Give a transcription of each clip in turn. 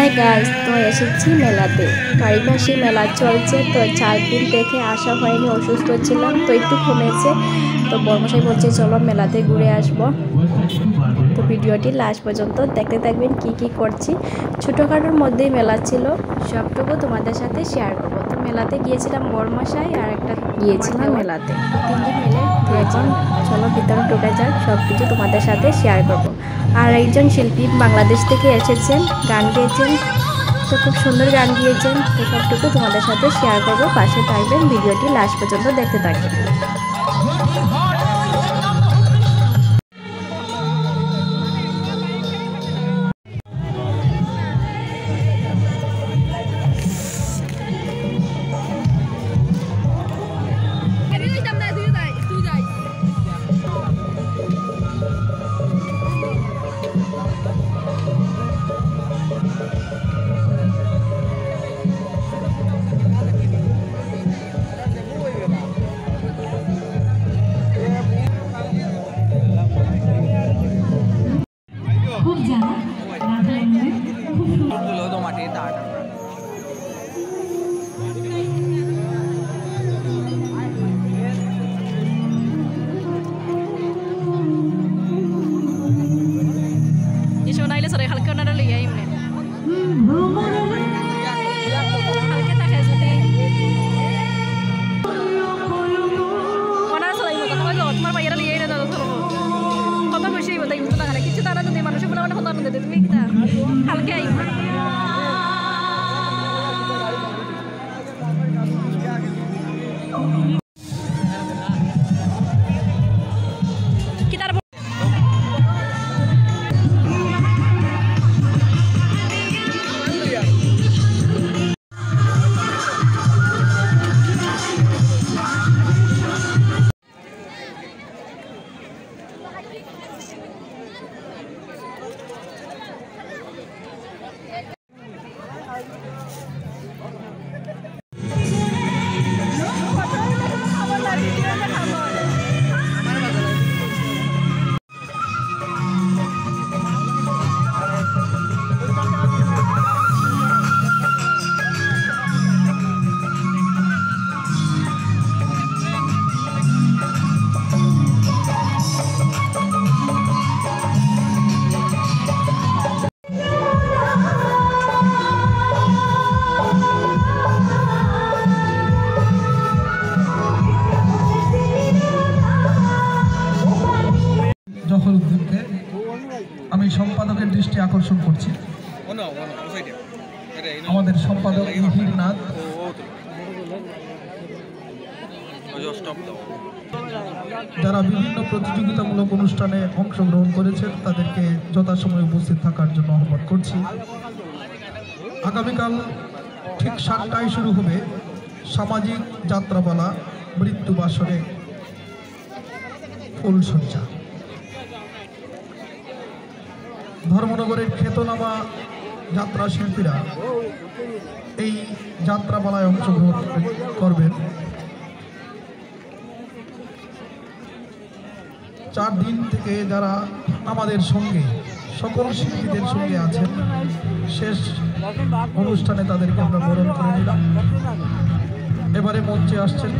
Hi guys, তো এসেছি মেলাতে। কারিবাসী মেলা চলছে, তো 4 দিন দেখে আসা হয়নি, অসুস্থ ছিলাম, তো একটু কমেছে। তো বর্মশাই বলছে চলো মেলাতে ঘুরে আসবো। তো ভিডিওটি লাস্ট পর্যন্ত দেখতে থাকবেন কি কি করছি। ছোটোখাটোর মধ্যেই মেলা ছিল, সবটুকু তোমাদের সাথে শেয়ার করবো। তো মেলাতে গিয়েছিলাম বর্মশাই আর একটা গিয়েছিলাম মেলাতে, 3 দিন মিলে। তো এখন চলো ভিতরে ঢুকে যাক, সব কিছু তোমাদের সাথে শেয়ার করবো। আর একজন শিল্পী বাংলাদেশ থেকে এসেছেন, গান গেয়েছেন, তো খুব সুন্দর গান গিয়েছেন। তো সবটুকু তোমাদের সাথে শেয়ার করবো, পাশে থাকবেন, ভিডিওটি লাস্ট পর্যন্ত দেখতে থাকবেন। আমি সম্পাদকের দৃষ্টি আকর্ষণ করছি। আমাদের সম্পাদক হিরনাথ যারা বিভিন্ন প্রতিযোগিতামূলক অনুষ্ঠানে অংশগ্রহণ করেছেন তাদেরকে যথাসময়ে উপস্থিত থাকার জন্য আহ্বান করছি। আগামীকাল ঠিক 7টায় শুরু হবে সামাজিক যাত্রাপালা মৃত্যুবাসরে ফুলসজ্জা। ধর্মনগরের খ্যাতনামা যাত্রা শিল্পীরা এই যাত্রাপালায় অংশগ্রহণ করবেন। 4 দিন থেকে যারা আমাদের সঙ্গে সকল শিল্পীদের সঙ্গে আছেন, শেষ অনুষ্ঠানে তাদেরকে আমরা বরণ করে নিলাম। এবারে মঞ্চে আসছেন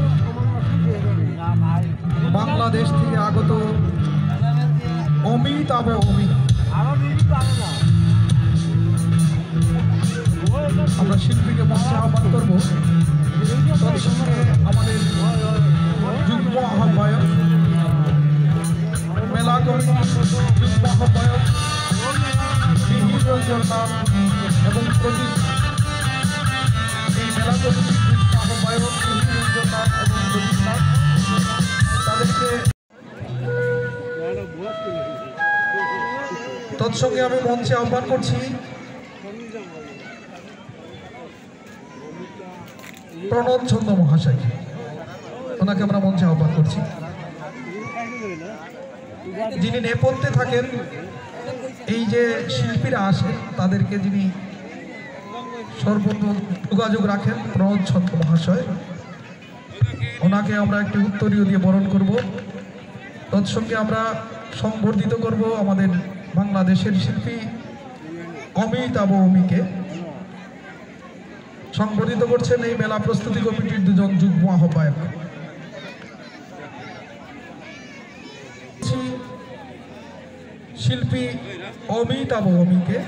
বাংলাদেশ থেকে আগত অমিতাভ অমিত। আমরা শিল্পীকে মঞ্চে আহ্বান করবো। তার সঙ্গে আমাদের যুগ্ম আহ্বায়ক, মেলা কমিটির যুগ্ম আহ্বায়ক মিহির রঞ্জন নাথ এবং এই মেলা কমিটির যুগ্ম আহ্বায়ক মিহির রঞ্জন নাথ এবং প্রদীপ নাথ, তাদেরকে তৎসঙ্গে আমি মঞ্চে আহ্বান করছি প্রণব ছন্দ মহাশয়, ওনাকে আমরা মঞ্চে আহ্বান করছি। যিনি নেপথ্যে থাকেন, এই যে শিল্পীরা আসেন তাদেরকে যিনি সর্বত্র যোগাযোগ রাখেন, প্রণব ছন্দ মহাশয়, ওনাকে আমরা একটি উত্তরীয় দিয়ে বরণ করব। তৎসঙ্গে আমরা সংবর্ধিত করব আমাদের বাংলাদেশের শিল্পী অমিতাভ অমিকে। সংবর্ধিত করছেন এই মেলা প্রস্তুতি কমিটির দুজন যুগ্ম আহ্বায়ক। শিল্পী অমিতাভ অমিকে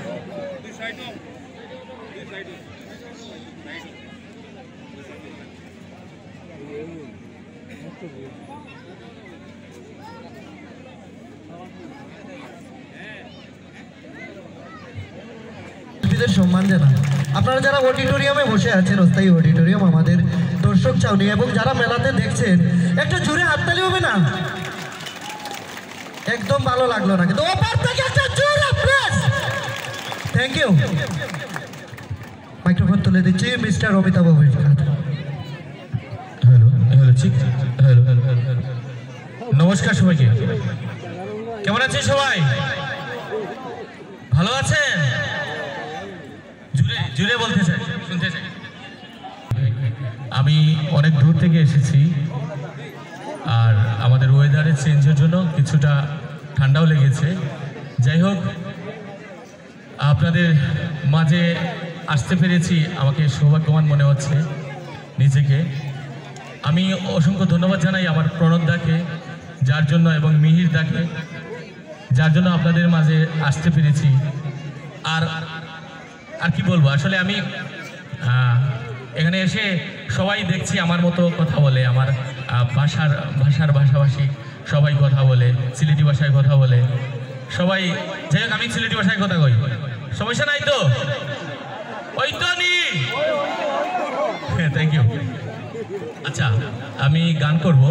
সম্মান জানান। আপনারা যারা অডিটোরিয়ামে বসে আছেন, অস্থায়ী অডিটোরিয়াম আমাদের দর্শক চাউনি, এবং যারা মেলাতে দেখছেন একটু জোরে হাততালি হবে না? একদম ভালো লাগলো না, কিন্তু ওপার থেকে একটা জোরে প্রেস। Thank you. মাইক্রোফোন তুলে দিচ্ছি mister Amitabh Amit. Hello hello ঠিক হ্যালো নমস্কার সবাইকে। কেমন আছেন সবাই? ভালো আছেন? জুড়ে জুড়ে বলতে চাই, শুনতে চাই। আমি অনেক দূর থেকে এসেছি, আর আমাদের ওয়েদারের চেঞ্জের জন্য কিছুটা ঠান্ডাও লেগেছে। যাই হোক, আপনাদের মাঝে আসতে পেরেছি, আমাকে সৌভাগ্যবান মনে হচ্ছে নিজেকে। আমি অসংখ্য ধন্যবাদ জানাই আমার প্রণব দাকে, যার জন্য, এবং মিহির দাকে, যার জন্য আপনাদের মাঝে আসতে পেরেছি। আর আর কি বলবো, আসলে আমি এখানে এসে সবাই দেখছি আমার মতো কথা বলে, আমার ভাষাভাষী সবাই কথা বলে, সিলেটি ভাষায় কথা বলে সবাই। যাই হোক, আমি সিলেটি ভাষায় কথা কই, সমস্যা নাই তো? ওই তো নি, থ্যাংক ইউ। আচ্ছা, আমি গান করব,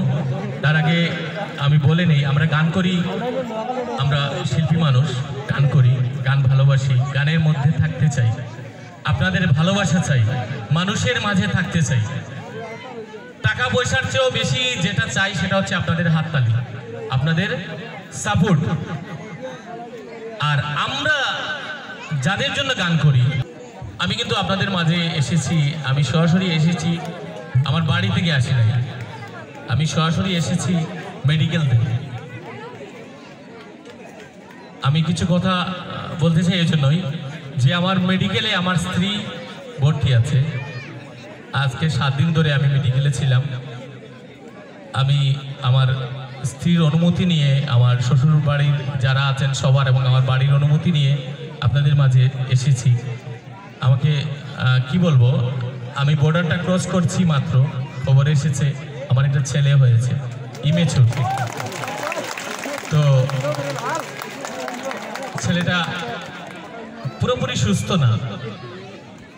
তার আগে আমি বলে নিই, আমরা গান করি, আমরা শিল্পী মানুষ, গান করি, গান ভালোবাসি, গানের মধ্যে থাকতে চাই, আপনাদের ভালোবাসা চাই, মানুষের মাঝে থাকতে চাই। টাকা পয়সার চেয়েও বেশি যেটা চাই সেটা হচ্ছে আপনাদের হাততালি, আপনাদের সাপোর্ট। আর আমরা যাদের জন্য গান করি, আমি কিন্তু আপনাদের মাঝে এসেছি, আমি সরাসরি এসেছি, আমার বাড়ি থেকে আসি নাই, আমি সরাসরি এসেছি মেডিকেল থেকে। আমি কিছু কথা বলতে চাই এই জন্যই যে আমার মেডিকেলে আমার স্ত্রী ভর্তি আছে। আজকে 7 দিন ধরে আমি মেডিকেলে ছিলাম। আমি আমার স্ত্রীর অনুমতি নিয়ে, আমার শ্বশুর বাড়ির যারা আছেন সবার, এবং আমার বাড়ির অনুমতি নিয়ে আপনাদের মাঝে এসেছি। আমাকে কি বলবো, আমি বর্ডারটা ক্রস করছি মাত্র, খবর এসেছে আমার একটা ছেলে হয়েছে, ইমেচুর। তো ছেলেটা পুরোপুরি সুস্থ না।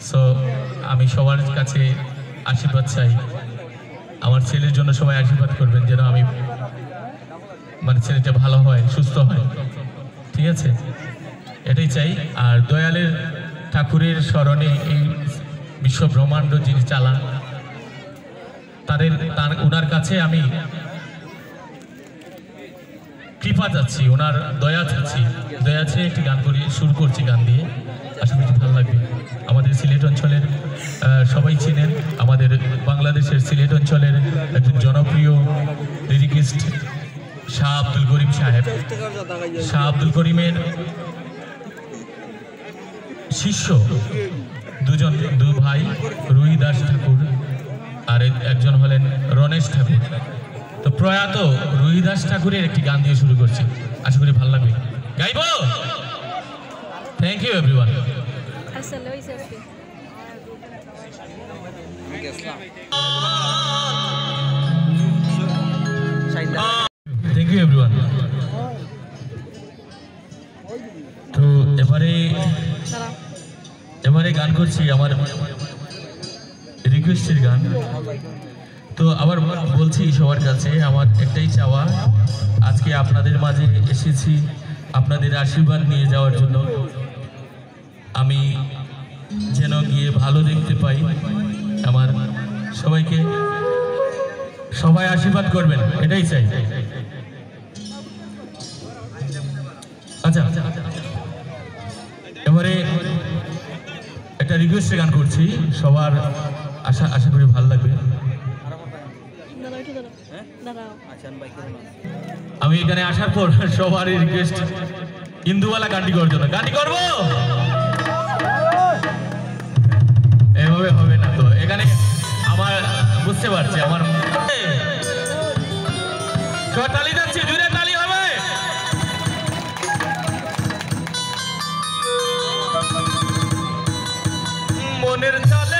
সো আমি সবার কাছে আশীর্বাদ চাই, আমার ছেলের জন্য সবাই আশীর্বাদ করবেন যেন আমি মানে ছেলেটা ভালো হয়, সুস্থ হয়, ঠিক আছে? এটাই চাই। আর দয়ালের ঠাকুরের স্মরণে এই বিশ্ব ব্রহ্মাণ্ড যিনি চালান, ওনার কাছে আমি কৃপা চাচ্ছি, ওনার দয়া চাচ্ছি। দয়া চেয়ে একটি গান করি, শুরু করছি গান দিয়ে, আশা করছি ভালো লাগবে। আমাদের সিলেট অঞ্চলের সবাই চিনেন, আমাদের বাংলাদেশের সিলেট অঞ্চলের একজন জনপ্রিয় লিরিকিস্ট শাহ আব্দুল করিম সাহেব। শাহ আব্দুল করিমের শিষ্য দুই ভাই, রুহি দাস ঠাকুর আর একজন হলেন রণেশ ঠাকুর। তো প্রয়াত রুহি দাস ঠাকুরের একটি গান দিয়ে শুরু করছি, আশা করি ভালো লাগবে। গাইব? Thank you everyone. Thank you everyone. তো এবারে গান করছি আমার রিকোয়েস্টের গান। তো আবার বলছি সবার কাছে, আমার একটাই চাওয়া, আজকে আপনাদের মাঝে এসেছি আপনাদের আশীর্বাদ নিয়ে যাওয়ার জন্য। আমি যেন গিয়ে ভালো দেখতে পাই আমার সবাইকে, সবাই আশীর্বাদ করবেন, এটাই চাই। আচ্ছা, এবারে একটা রিকোয়েস্টের গান করছি, সবার আশা করি ভালো লাগবে। আমি এখানে আসার পর সবারই রিকোয়েস্ট ইন্দুওয়ালা গানটি করার জন্য। গানটি করবো, এভাবে হবে না। বাড়ছে বাড়ছে আমার তালি যাচ্ছে, জুড়ে তালি হবে। মনের চালে